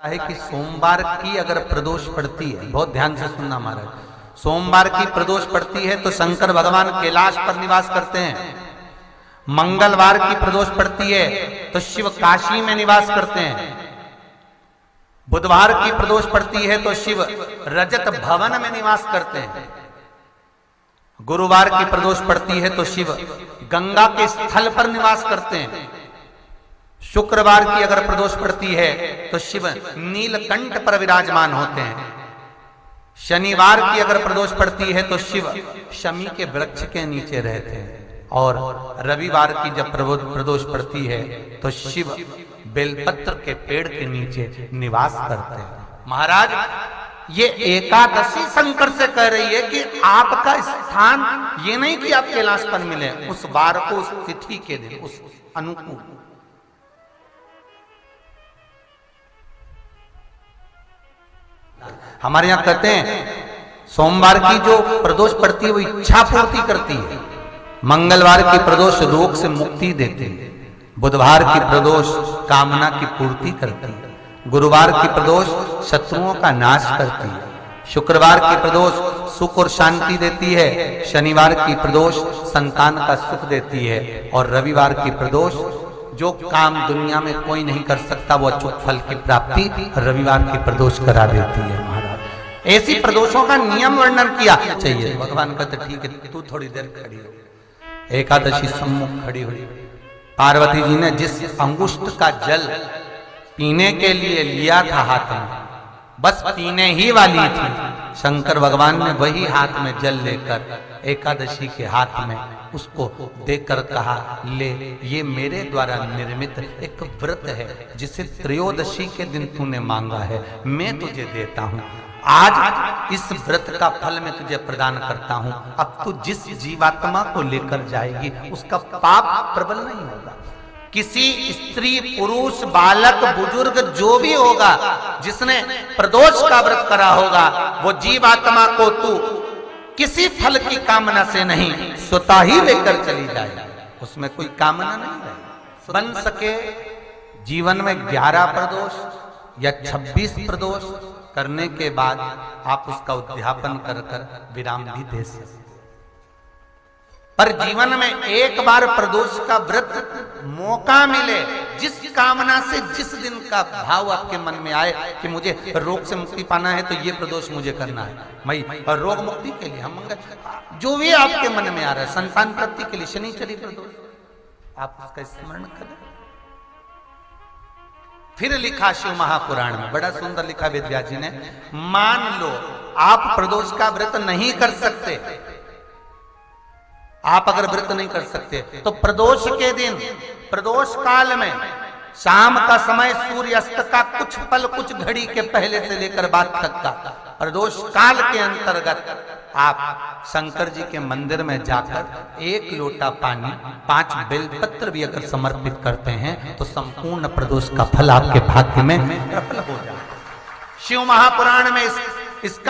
है कि सोमवार की अगर प्रदोष पड़ती है, बहुत ध्यान से सुनना महाराज, सोमवार की प्रदोष पड़ती है तो शंकर भगवान कैलाश पर निवास करते हैं। मंगलवार की प्रदोष पड़ती है तो शिव काशी में निवास करते हैं। बुधवार की प्रदोष पड़ती है तो शिव रजत भवन में निवास करते हैं। गुरुवार की प्रदोष पड़ती है तो शिव गंगा के स्थल पर निवास करते हैं। शुक्रवार की अगर प्रदोष पड़ती है तो शिव नीलकंठ पर विराजमान होते हैं। शनिवार की अगर प्रदोष पड़ती है तो शिव शमी के वृक्ष के नीचे रहते हैं। और रविवार की जब प्रदोष पड़ती है तो शिव बेलपत्र के पेड़ के नीचे निवास करते हैं। महाराज ये एकादशी शंकर से कह रही है कि आपका स्थान ये नहीं कि आप कैलाश पर मिले, उस वार को, उस तिथि के दिन, उस अनुकूल। हमारे यहां कहते हैं सोमवार की जो प्रदोष पड़ती है वो इच्छा पूर्ति करती है। मंगलवार की प्रदोष रोग से मुक्ति देती है। बुधवार की प्रदोष कामना की पूर्ति करती है। गुरुवार की प्रदोष शत्रुओं का नाश करती है। शुक्रवार की प्रदोष सुख और शांति देती है। शनिवार की प्रदोष संतान का सुख देती है। और रविवार की प्रदोष जो काम दुनिया में कोई नहीं कर सकता वो अचूक फल की प्राप्ति रविवार की प्रदोष करा देती है। महाराज ऐसी प्रदोषों का नियम वर्णन किया चाहिए। भगवान कहते ठीक है तू थोड़ी देर खड़ी हो। एकादशी सम्मुख खड़ी हुई। पार्वती जी ने जिस अंगुष्ठ का जल पीने के लिए लिया था हाथ में, बस पीने ही वाली थी, शंकर भगवान ने वही हाथ में जल लेकर एकादशी के हाथ में उसको देकर कहा, ले ये मेरे द्वारा निर्मित एक व्रत है जिसे त्रयोदशी के दिन तूने मांगा है, मैं तुझे देता हूं। आज इस व्रत का फल मैं तुझे प्रदान करता हूं। अब तू जिस जीवात्मा को लेकर जाएगी उसका पाप प्रबल नहीं होगा। किसी स्त्री, पुरुष, बालक, बुजुर्ग जो भी होगा जिसने प्रदोष का व्रत करा होगा वो जीवात्मा को तू किसी फल की कामना से नहीं स्वतः ही लेकर चली जाए। उसमें कोई कामना नहीं है। बन सके जीवन में 11 प्रदोष या 26 प्रदोष करने के बाद आप उसका उद्यापन कर विराम भी दे सकते। पर जीवन में एक बार प्रदोष का व्रत मौका मिले, जिस कामना से जिस दिन का भाव आपके मन में आए कि मुझे रोग से मुक्ति पाना है तो ये प्रदोष मुझे करना है, मैं रोग मुक्ति के लिए, हम जो भी आपके मन में आ रहा है, संतान प्राप्ति के लिए शनिचरी प्रदोष, आप उसका स्मरण करें। फिर लिखा शिव महापुराण में, बड़ा सुंदर लिखा वेदव्यास जी ने, मान लो आप प्रदोष का व्रत नहीं कर सकते, आप अगर व्रत नहीं कर सकते तो प्रदोष के दिन, प्रदोष काल में शाम का समय सूर्यास्त का कुछ पल, कुछ घड़ी के पहले से लेकर बाद तक का प्रदोष काल के अंतर्गत आप शंकर जी के मंदिर में जाकर 1 लोटा पानी, 5 बेलपत्र भी अगर समर्पित करते हैं तो संपूर्ण प्रदोष का फल आपके भाग्य में प्रबल हो जाए। शिव महापुराण में इसका